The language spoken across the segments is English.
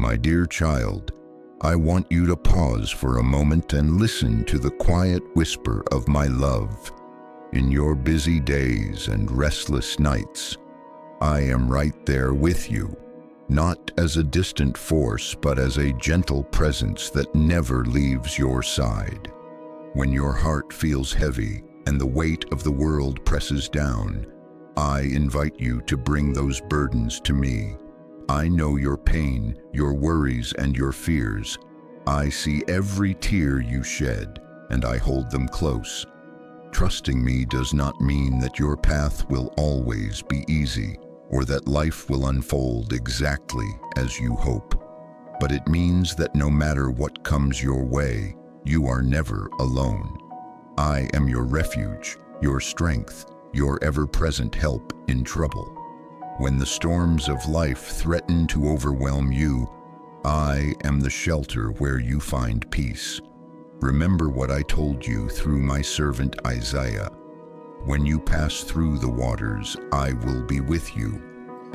My dear child, I want you to pause for a moment and listen to the quiet whisper of my love. In your busy days and restless nights, I am right there with you, not as a distant force, but as a gentle presence that never leaves your side. When your heart feels heavy and the weight of the world presses down, I invite you to bring those burdens to me. I know your pain, your worries, and your fears. I see every tear you shed, and I hold them close. Trusting me does not mean that your path will always be easy, or that life will unfold exactly as you hope. But it means that no matter what comes your way, you are never alone. I am your refuge, your strength, your ever-present help in trouble. When the storms of life threaten to overwhelm you, I am the shelter where you find peace. Remember what I told you through my servant Isaiah. When you pass through the waters, I will be with you.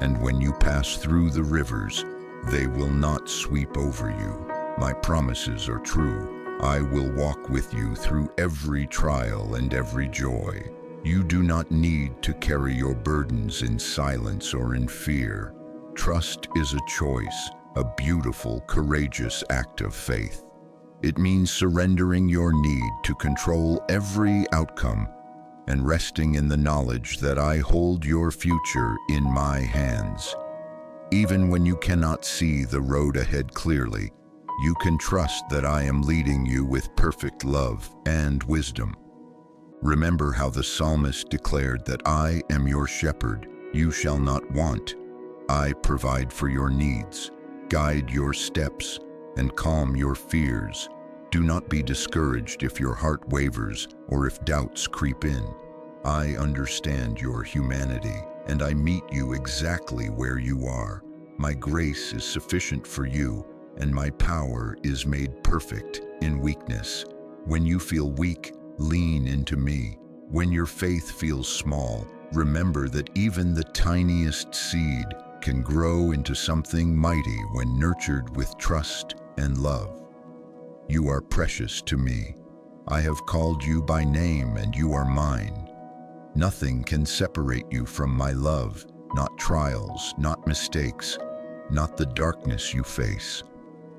And when you pass through the rivers, they will not sweep over you. My promises are true. I will walk with you through every trial and every joy. You do not need to carry your burdens in silence or in fear. Trust is a choice, a beautiful, courageous act of faith. It means surrendering your need to control every outcome and resting in the knowledge that I hold your future in my hands. Even when you cannot see the road ahead clearly, you can trust that I am leading you with perfect love and wisdom. Remember how the psalmist declared that I am your shepherd, you shall not want. I provide for your needs, guide your steps, and calm your fears. Do not be discouraged if your heart wavers or if doubts creep in. I understand your humanity, and I meet you exactly where you are. My grace is sufficient for you, and my power is made perfect in weakness. When you feel weak, lean into me. When your faith feels small, remember that even the tiniest seed can grow into something mighty when nurtured with trust and love. You are precious to me. I have called you by name and you are mine. Nothing can separate you from my love, not trials, not mistakes, not the darkness you face.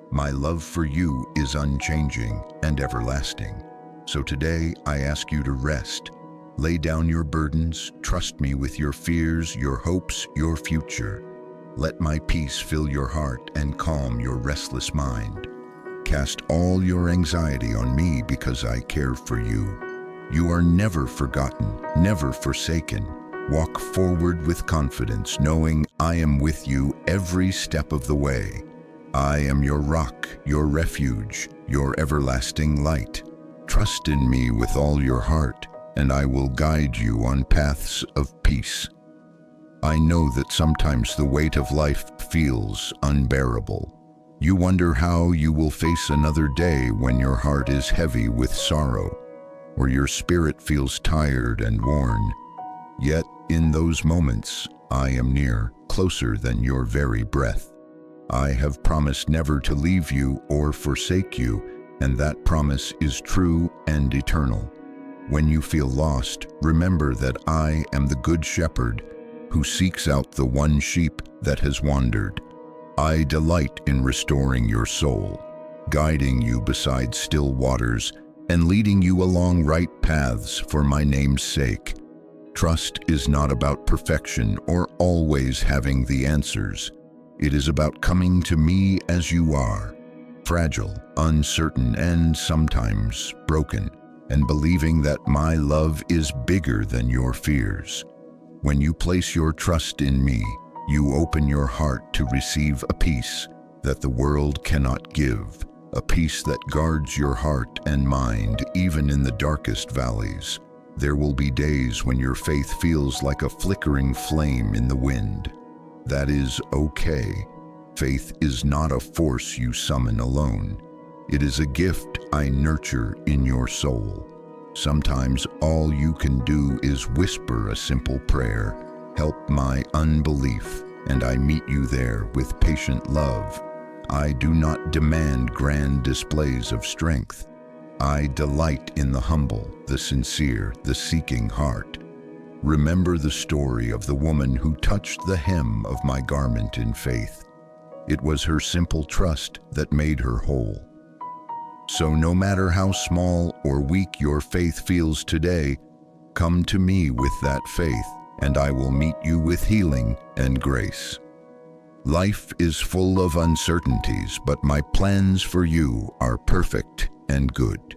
My love for you is unchanging and everlasting. So today I ask you to rest. Lay down your burdens, trust me with your fears, your hopes, your future. Let my peace fill your heart and calm your restless mind. Cast all your anxiety on me because I care for you. You are never forgotten, never forsaken. Walk forward with confidence, knowing I am with you every step of the way. I am your rock, your refuge, your everlasting light. Trust in me with all your heart, and I will guide you on paths of peace. I know that sometimes the weight of life feels unbearable. You wonder how you will face another day when your heart is heavy with sorrow, or your spirit feels tired and worn. Yet, in those moments, I am near, closer than your very breath. I have promised never to leave you or forsake you, and that promise is true and eternal. When you feel lost, remember that I am the Good Shepherd who seeks out the one sheep that has wandered. I delight in restoring your soul, guiding you beside still waters, and leading you along right paths for my name's sake. Trust is not about perfection or always having the answers. It is about coming to me as you are, fragile, uncertain, and sometimes broken, and believing that my love is bigger than your fears. When you place your trust in me, you open your heart to receive a peace that the world cannot give, a peace that guards your heart and mind even in the darkest valleys. There will be days when your faith feels like a flickering flame in the wind. That is okay. Faith is not a force you summon alone. It is a gift I nurture in your soul. Sometimes all you can do is whisper a simple prayer, "Help my unbelief," and I meet you there with patient love. I do not demand grand displays of strength. I delight in the humble, the sincere, the seeking heart. Remember the story of the woman who touched the hem of my garment in faith. It was her simple trust that made her whole. So no matter how small or weak your faith feels today, come to me with that faith, and I will meet you with healing and grace. Life is full of uncertainties, but my plans for you are perfect and good.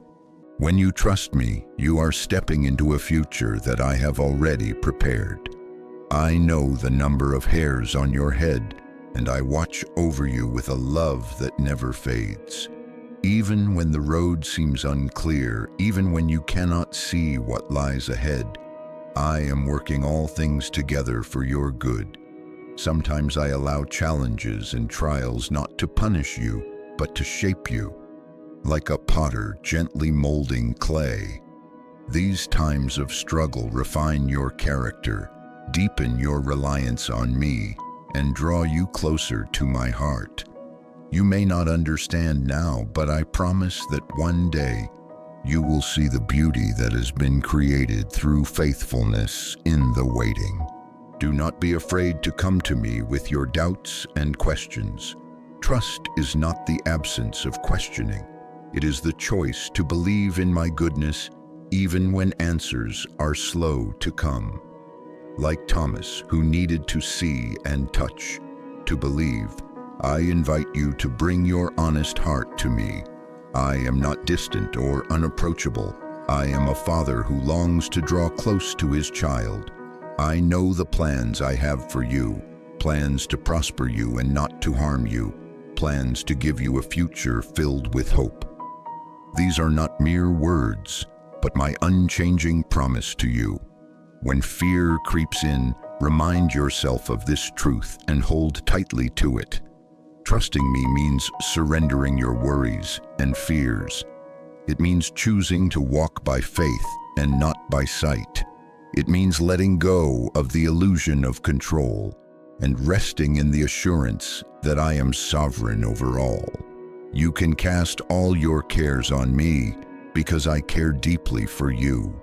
When you trust me, you are stepping into a future that I have already prepared. I know the number of hairs on your head, and I watch over you with a love that never fades. Even when the road seems unclear, even when you cannot see what lies ahead, I am working all things together for your good. Sometimes I allow challenges and trials not to punish you, but to shape you. Like a potter gently molding clay. These times of struggle refine your character, deepen your reliance on me, and draw you closer to my heart. You may not understand now, but I promise that one day you will see the beauty that has been created through faithfulness in the waiting. Do not be afraid to come to me with your doubts and questions. Trust is not the absence of questioning. It is the choice to believe in my goodness, even when answers are slow to come. Like Thomas, who needed to see and touch to believe, I invite you to bring your honest heart to me. I am not distant or unapproachable. I am a father who longs to draw close to his child. I know the plans I have for you, plans to prosper you and not to harm you, plans to give you a future filled with hope. These are not mere words, but my unchanging promise to you. When fear creeps in, remind yourself of this truth and hold tightly to it. Trusting me means surrendering your worries and fears. It means choosing to walk by faith and not by sight. It means letting go of the illusion of control and resting in the assurance that I am sovereign over all. You can cast all your cares on me because I care deeply for you.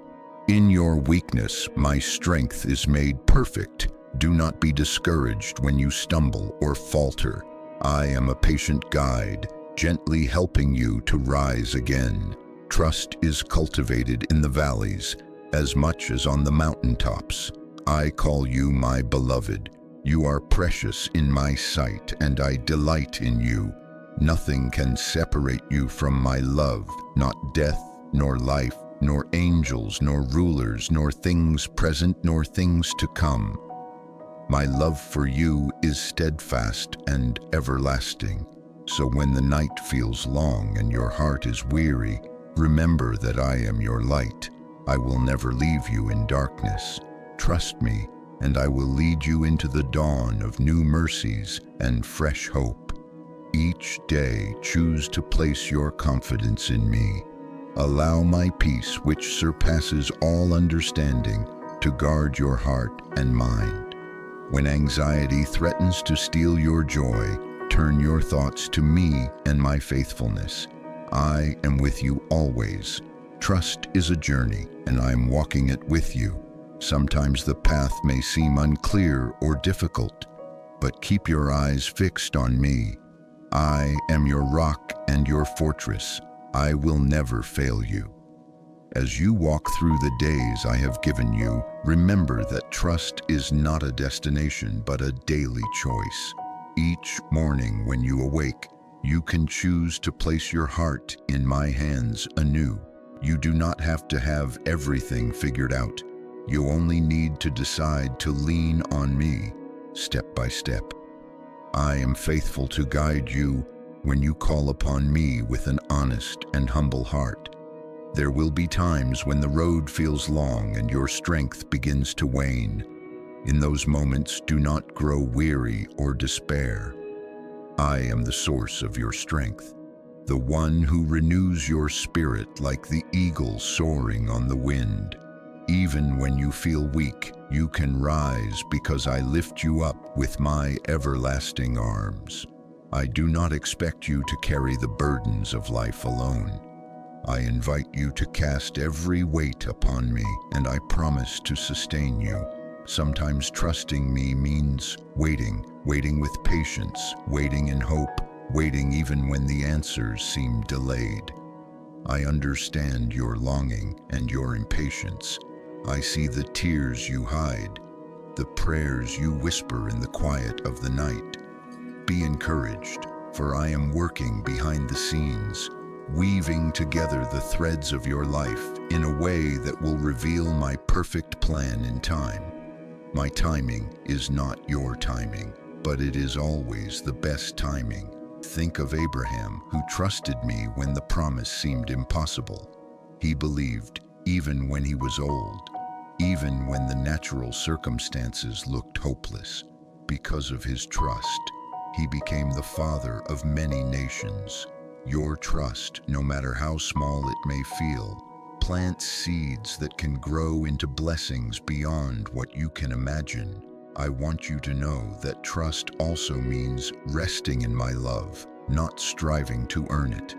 In your weakness, my strength is made perfect. Do not be discouraged when you stumble or falter. I am a patient guide, gently helping you to rise again. Trust is cultivated in the valleys as much as on the mountaintops. I call you my beloved. You are precious in my sight, and I delight in you. Nothing can separate you from my love, not death, nor life, nor angels, nor rulers, nor things present, nor things to come. My love for you is steadfast and everlasting. So when the night feels long and your heart is weary, remember that I am your light. I will never leave you in darkness. Trust me, and I will lead you into the dawn of new mercies and fresh hope. Each day, choose to place your confidence in me. Allow my peace, which surpasses all understanding, to guard your heart and mind. When anxiety threatens to steal your joy, turn your thoughts to me and my faithfulness. I am with you always. Trust is a journey, and I am walking it with you. Sometimes the path may seem unclear or difficult, but keep your eyes fixed on me. I am your rock and your fortress. I will never fail you. As you walk through the days I have given you, remember that trust is not a destination but a daily choice. Each morning when you awake, you can choose to place your heart in my hands anew. You do not have to have everything figured out. You only need to decide to lean on me, step by step. I am faithful to guide you when you call upon me with an honest and humble heart. There will be times when the road feels long and your strength begins to wane. In those moments, do not grow weary or despair. I am the source of your strength, the one who renews your spirit like the eagle soaring on the wind. Even when you feel weak, you can rise because I lift you up with my everlasting arms. I do not expect you to carry the burdens of life alone. I invite you to cast every weight upon me, and I promise to sustain you. Sometimes trusting me means waiting with patience, waiting in hope, waiting even when the answers seem delayed. I understand your longing and your impatience. I see the tears you hide, the prayers you whisper in the quiet of the night. Be encouraged, for I am working behind the scenes, weaving together the threads of your life in a way that will reveal my perfect plan in time. My timing is not your timing, but it is always the best timing. Think of Abraham, who trusted me when the promise seemed impossible. He believed, even when he was old, even when the natural circumstances looked hopeless. Because of his trust, he became the father of many nations. Your trust, no matter how small it may feel, plants seeds that can grow into blessings beyond what you can imagine. I want you to know that trust also means resting in my love, not striving to earn it.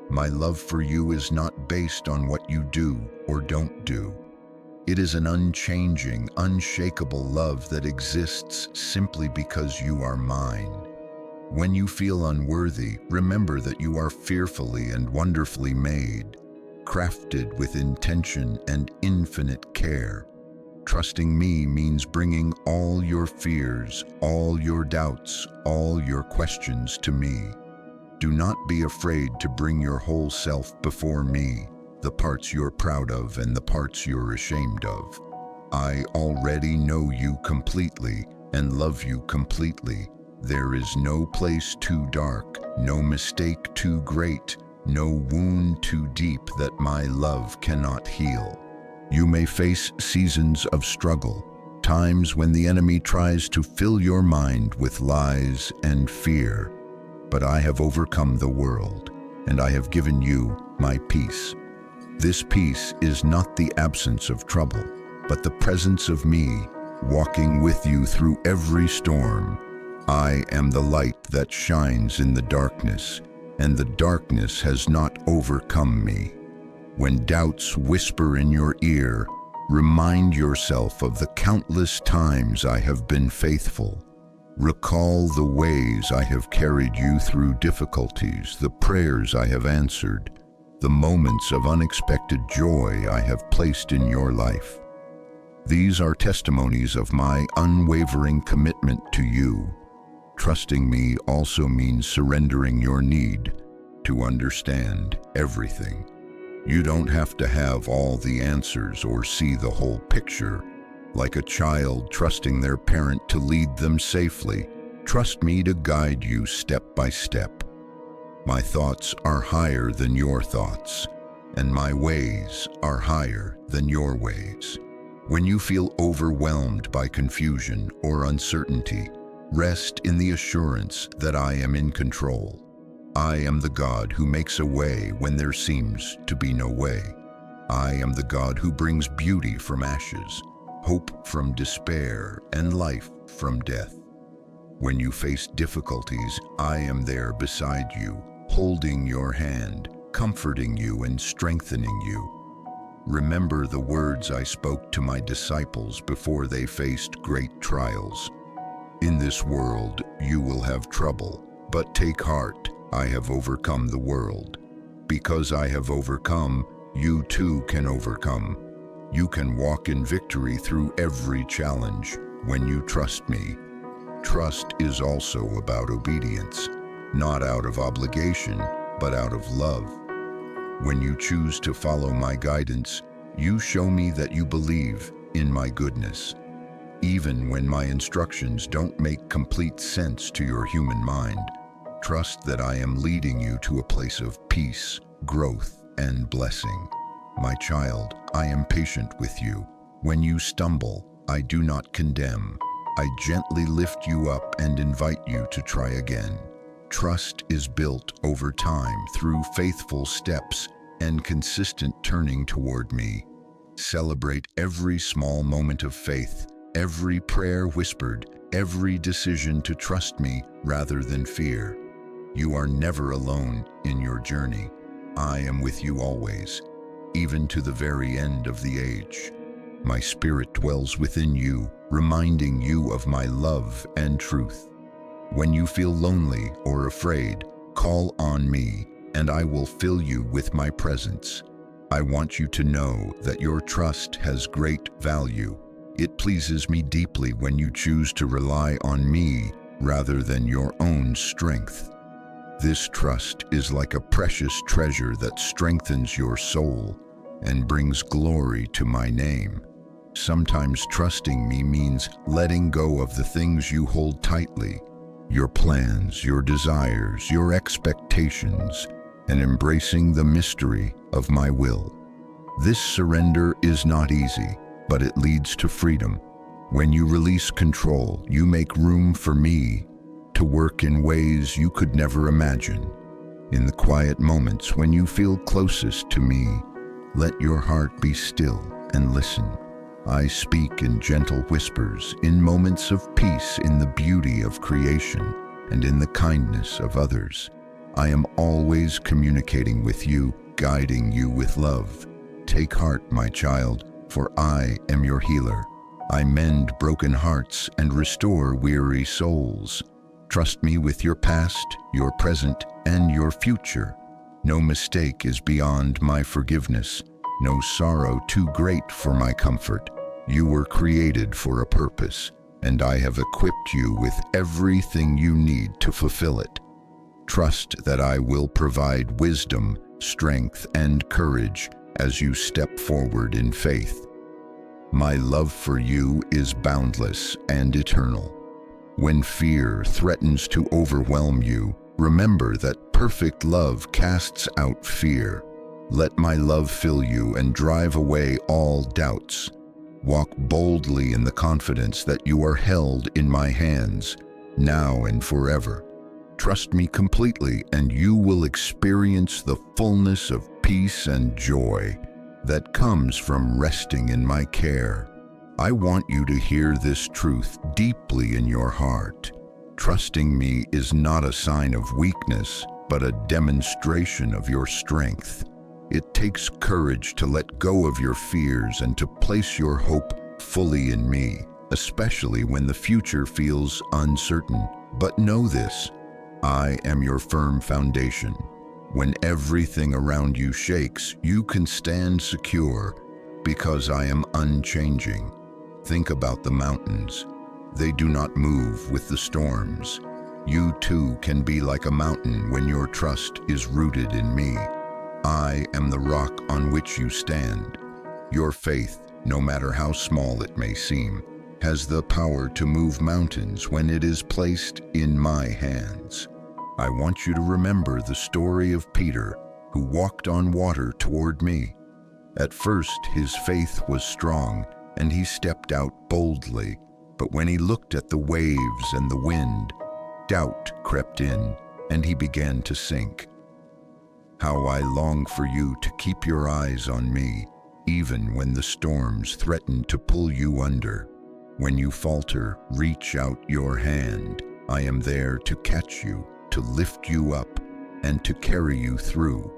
My love for you is not based on what you do or don't do. It is an unchanging, unshakable love that exists simply because you are mine. When you feel unworthy, remember that you are fearfully and wonderfully made, crafted with intention and infinite care. Trusting me means bringing all your fears, all your doubts, all your questions to me. Do not be afraid to bring your whole self before me, the parts you're proud of and the parts you're ashamed of. I already know you completely and love you completely. There is no place too dark, no mistake too great, no wound too deep that my love cannot heal. You may face seasons of struggle, times when the enemy tries to fill your mind with lies and fear. But I have overcome the world, and I have given you my peace. This peace is not the absence of trouble, but the presence of me, walking with you through every storm. I am the light that shines in the darkness, and the darkness has not overcome me. When doubts whisper in your ear, remind yourself of the countless times I have been faithful. Recall the ways I have carried you through difficulties, the prayers I have answered, the moments of unexpected joy I have placed in your life. These are testimonies of my unwavering commitment to you. Trusting me also means surrendering your need to understand everything. You don't have to have all the answers or see the whole picture. Like a child trusting their parent to lead them safely, trust me to guide you step by step. My thoughts are higher than your thoughts, and my ways are higher than your ways. When you feel overwhelmed by confusion or uncertainty, rest in the assurance that I am in control. I am the God who makes a way when there seems to be no way. I am the God who brings beauty from ashes, hope from despair, and life from death. When you face difficulties, I am there beside you, holding your hand, comforting you and strengthening you. Remember the words I spoke to my disciples before they faced great trials. In this world you will have trouble, but take heart, I have overcome the world. Because I have overcome, you too can overcome. You can walk in victory through every challenge when you trust me. Trust is also about obedience, not out of obligation, but out of love. When you choose to follow my guidance, you show me that you believe in my goodness. Even when my instructions don't make complete sense to your human mind, trust that I am leading you to a place of peace, growth, and blessing. My child, I am patient with you. When you stumble, I do not condemn. I gently lift you up and invite you to try again. Trust is built over time through faithful steps and consistent turning toward me. Celebrate every small moment of faith, every prayer whispered, every decision to trust me rather than fear. You are never alone in your journey. I am with you always, even to the very end of the age. My spirit dwells within you, reminding you of my love and truth. When you feel lonely or afraid, call on me, and I will fill you with my presence. I want you to know that your trust has great value. It pleases me deeply when you choose to rely on me rather than your own strength. This trust is like a precious treasure that strengthens your soul and brings glory to my name. Sometimes trusting me means letting go of the things you hold tightly, your plans, your desires, your expectations, and embracing the mystery of my will. This surrender is not easy, but it leads to freedom. When you release control, you make room for me to work in ways you could never imagine. In the quiet moments when you feel closest to me, let your heart be still and listen. I speak in gentle whispers, in moments of peace, in the beauty of creation, and in the kindness of others. I am always communicating with you, guiding you with love. Take heart, my child, for I am your healer. I mend broken hearts and restore weary souls. Trust me with your past, your present, and your future. No mistake is beyond my forgiveness, no sorrow too great for my comfort. You were created for a purpose, and I have equipped you with everything you need to fulfill it. Trust that I will provide wisdom, strength, and courage as you step forward in faith. My love for you is boundless and eternal. When fear threatens to overwhelm you, remember that perfect love casts out fear. Let my love fill you and drive away all doubts. Walk boldly in the confidence that you are held in my hands, now and forever. Trust me completely, and you will experience the fullness of peace and joy that comes from resting in my care. I want you to hear this truth deeply in your heart. Trusting me is not a sign of weakness, but a demonstration of your strength. It takes courage to let go of your fears and to place your hope fully in me, especially when the future feels uncertain. But know this, I am your firm foundation. When everything around you shakes, you can stand secure because I am unchanging. Think about the mountains. They do not move with the storms. You too can be like a mountain when your trust is rooted in me. I am the rock on which you stand. Your faith, no matter how small it may seem, has the power to move mountains when it is placed in my hands. I want you to remember the story of Peter, who walked on water toward me. At first, his faith was strong, and he stepped out boldly. But when he looked at the waves and the wind, doubt crept in, and he began to sink. How I long for you to keep your eyes on me, even when the storms threaten to pull you under. When you falter, reach out your hand. I am there to catch you, to lift you up, and to carry you through.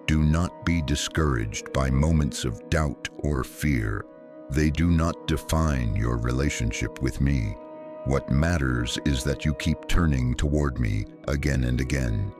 Do not be discouraged by moments of doubt or fear. They do not define your relationship with me. What matters is that you keep turning toward me again and again.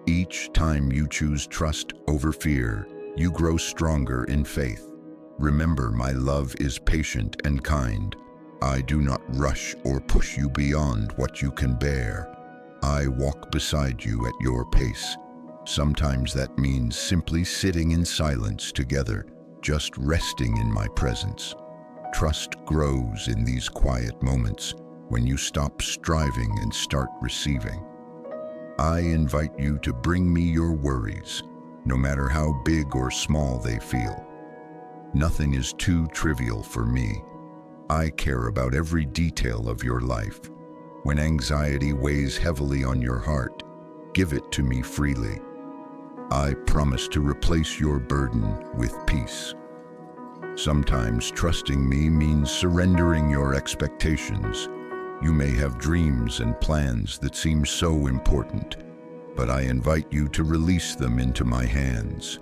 Each time you choose trust over fear, you grow stronger in faith. Remember, my love is patient and kind. I do not rush or push you beyond what you can bear. I walk beside you at your pace. Sometimes that means simply sitting in silence together, just resting in my presence. Trust grows in these quiet moments when you stop striving and start receiving. I invite you to bring me your worries, no matter how big or small they feel. Nothing is too trivial for me. I care about every detail of your life. When anxiety weighs heavily on your heart, give it to me freely. I promise to replace your burden with peace. Sometimes trusting me means surrendering your expectations. You may have dreams and plans that seem so important, but I invite you to release them into my hands.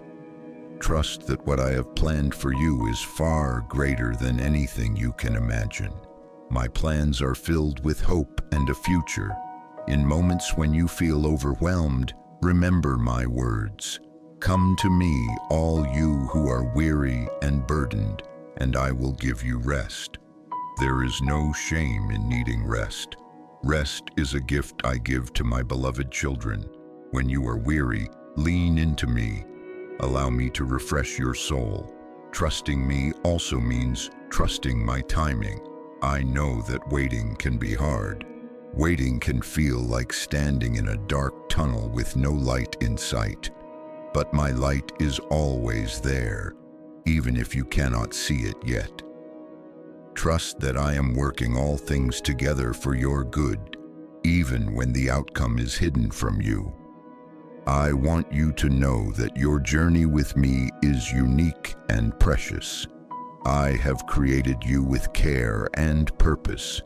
Trust that what I have planned for you is far greater than anything you can imagine. My plans are filled with hope and a future. In moments when you feel overwhelmed, remember my words. Come to me, all you who are weary and burdened, and I will give you rest. There is no shame in needing rest. Rest is a gift I give to my beloved children. When you are weary, lean into me. Allow me to refresh your soul. Trusting me also means trusting my timing. I know that waiting can be hard. Waiting can feel like standing in a dark tunnel with no light in sight. But my light is always there, even if you cannot see it yet. Trust that I am working all things together for your good, even when the outcome is hidden from you. I want you to know that your journey with me is unique and precious. I have created you with care and purpose.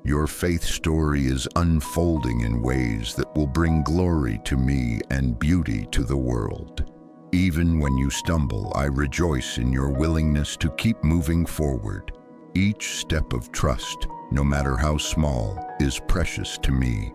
Your faith story is unfolding in ways that will bring glory to me and beauty to the world. Even when you stumble, I rejoice in your willingness to keep moving forward. Each step of trust, no matter how small, is precious to me.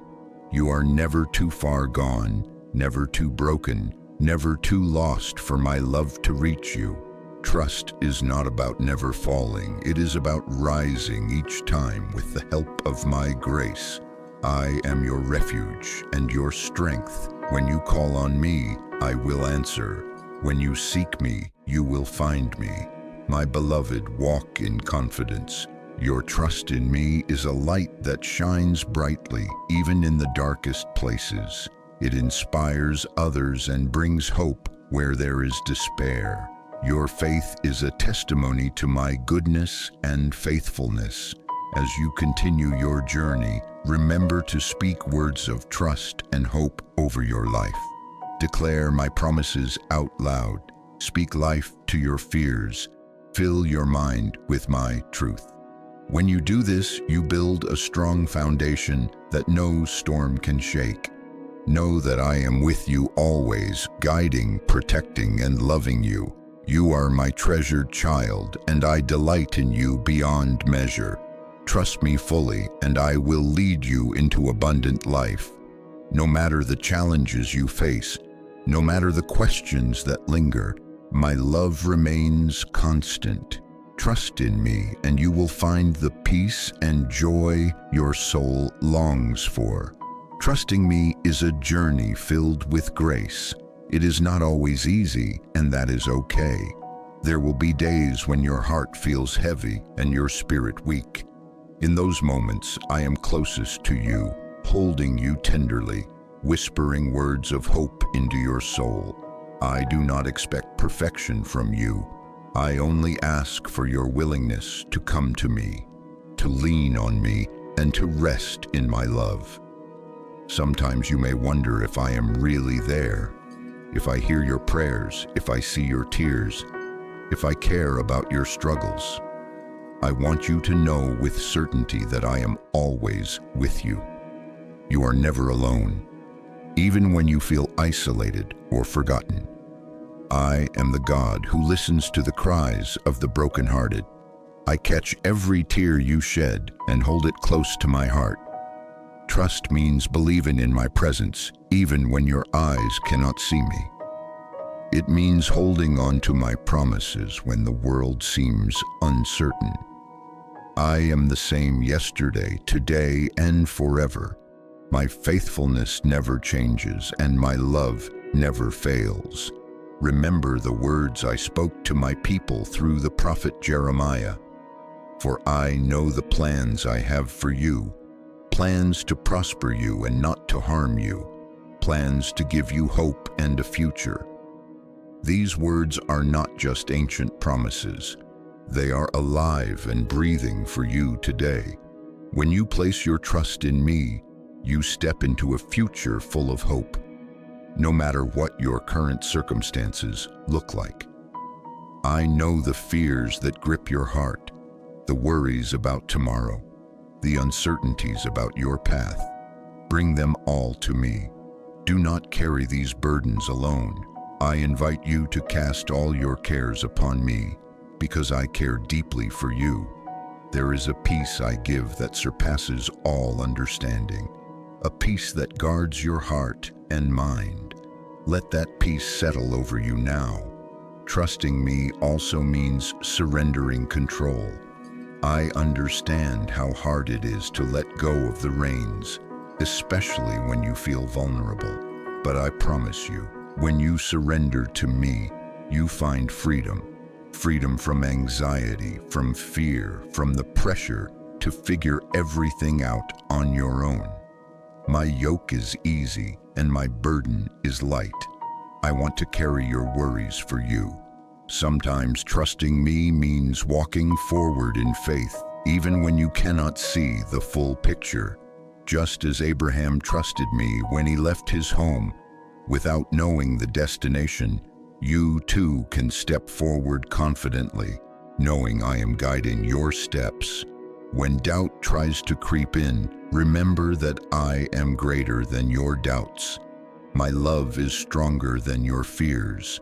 You are never too far gone, never too broken, never too lost for my love to reach you. Trust is not about never falling. It is about rising each time with the help of my grace. I am your refuge and your strength. When you call on me, I will answer. When you seek me, you will find me. My beloved, walk in confidence. Your trust in me is a light that shines brightly, even in the darkest places. It inspires others and brings hope where there is despair. Your faith is a testimony to my goodness and faithfulness. As you continue your journey, remember to speak words of trust and hope over your life. Declare my promises out loud. Speak life to your fears. Fill your mind with my truth. When you do this, you build a strong foundation that no storm can shake. Know that I am with you always, guiding, protecting, and loving you. You are my treasured child, and I delight in you beyond measure. Trust me fully, and I will lead you into abundant life. No matter the challenges you face, no matter the questions that linger, my love remains constant. Trust in me, and you will find the peace and joy your soul longs for. Trusting me is a journey filled with grace. It is not always easy, and that is okay. There will be days when your heart feels heavy and your spirit weak. In those moments, I am closest to you, holding you tenderly, whispering words of hope into your soul. I do not expect perfection from you. I only ask for your willingness to come to me, to lean on me, and to rest in my love. Sometimes you may wonder if I am really there, if I hear your prayers, if I see your tears, if I care about your struggles. I want you to know with certainty that I am always with you. You are never alone, even when you feel isolated or forgotten. I am the God who listens to the cries of the brokenhearted. I catch every tear you shed and hold it close to my heart. Trust means believing in my presence, even when your eyes cannot see me. It means holding on to my promises when the world seems uncertain. I am the same yesterday, today, and forever. My faithfulness never changes, and my love never fails. Remember the words I spoke to my people through the prophet Jeremiah. For I know the plans I have for you, plans to prosper you and not to harm you, plans to give you hope and a future. These words are not just ancient promises. They are alive and breathing for you today. When you place your trust in me, you step into a future full of hope, no matter what your current circumstances look like. I know the fears that grip your heart, the worries about tomorrow. the uncertainties about your path. Bring them all to me. Do not carry these burdens alone. I invite you to cast all your cares upon me, because I care deeply for you. There is a peace I give that surpasses all understanding, a peace that guards your heart and mind. Let that peace settle over you now. Trusting me also means surrendering control. I understand how hard it is to let go of the reins, especially when you feel vulnerable. But I promise you, when you surrender to me, you find freedom. Freedom from anxiety, from fear, from the pressure to figure everything out on your own. My yoke is easy and my burden is light. I want to carry your worries for you. Sometimes trusting me means walking forward in faith, even when you cannot see the full picture. Just as Abraham trusted me when he left his home, without knowing the destination, you too can step forward confidently, knowing I am guiding your steps. When doubt tries to creep in, remember that I am greater than your doubts. My love is stronger than your fears.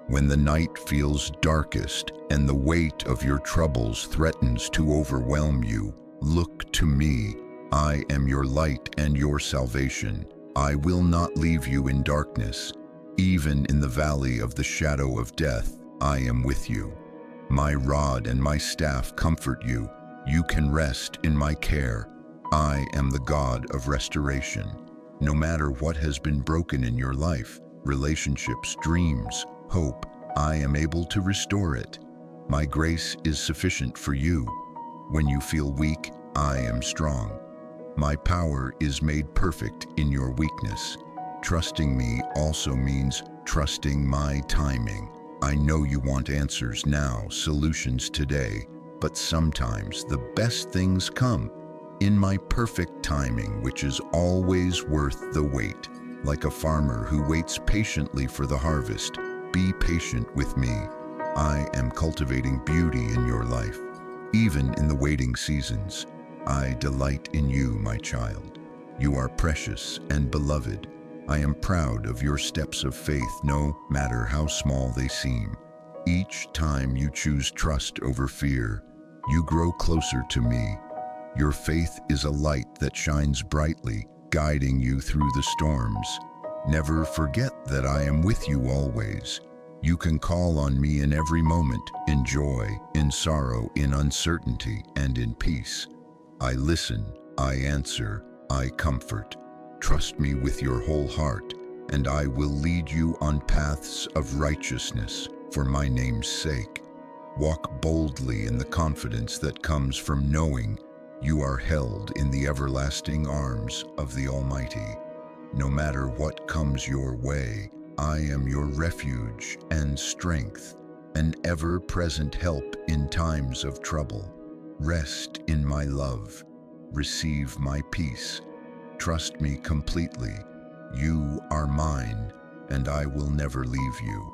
When the night feels darkest and the weight of your troubles threatens to overwhelm you, look to me. I am your light and your salvation. I will not leave you in darkness. Even in the valley of the shadow of death, I am with you. My rod and my staff comfort you. You can rest in my care. I am the God of restoration. No matter what has been broken in your life, relationships, dreams, hope, I am able to restore it. My grace is sufficient for you. When you feel weak, I am strong. My power is made perfect in your weakness. Trusting me also means trusting my timing. I know you want answers now, solutions today, but sometimes the best things come in my perfect timing, which is always worth the wait. Like a farmer who waits patiently for the harvest, be patient with me. I am cultivating beauty in your life, even in the waiting seasons. I delight in you, my child. You are precious and beloved. I am proud of your steps of faith, no matter how small they seem. Each time you choose trust over fear, you grow closer to me. Your faith is a light that shines brightly, guiding you through the storms. Never forget that I am with you always. You can call on me in every moment, in joy, in sorrow, in uncertainty, and in peace. I listen, I answer, I comfort. Trust me with your whole heart, and I will lead you on paths of righteousness for my name's sake. Walk boldly in the confidence that comes from knowing you are held in the everlasting arms of the Almighty. No matter what comes your way, I am your refuge and strength, an ever-present help in times of trouble. Rest in my love. Receive my peace. Trust me completely. You are mine, and I will never leave you.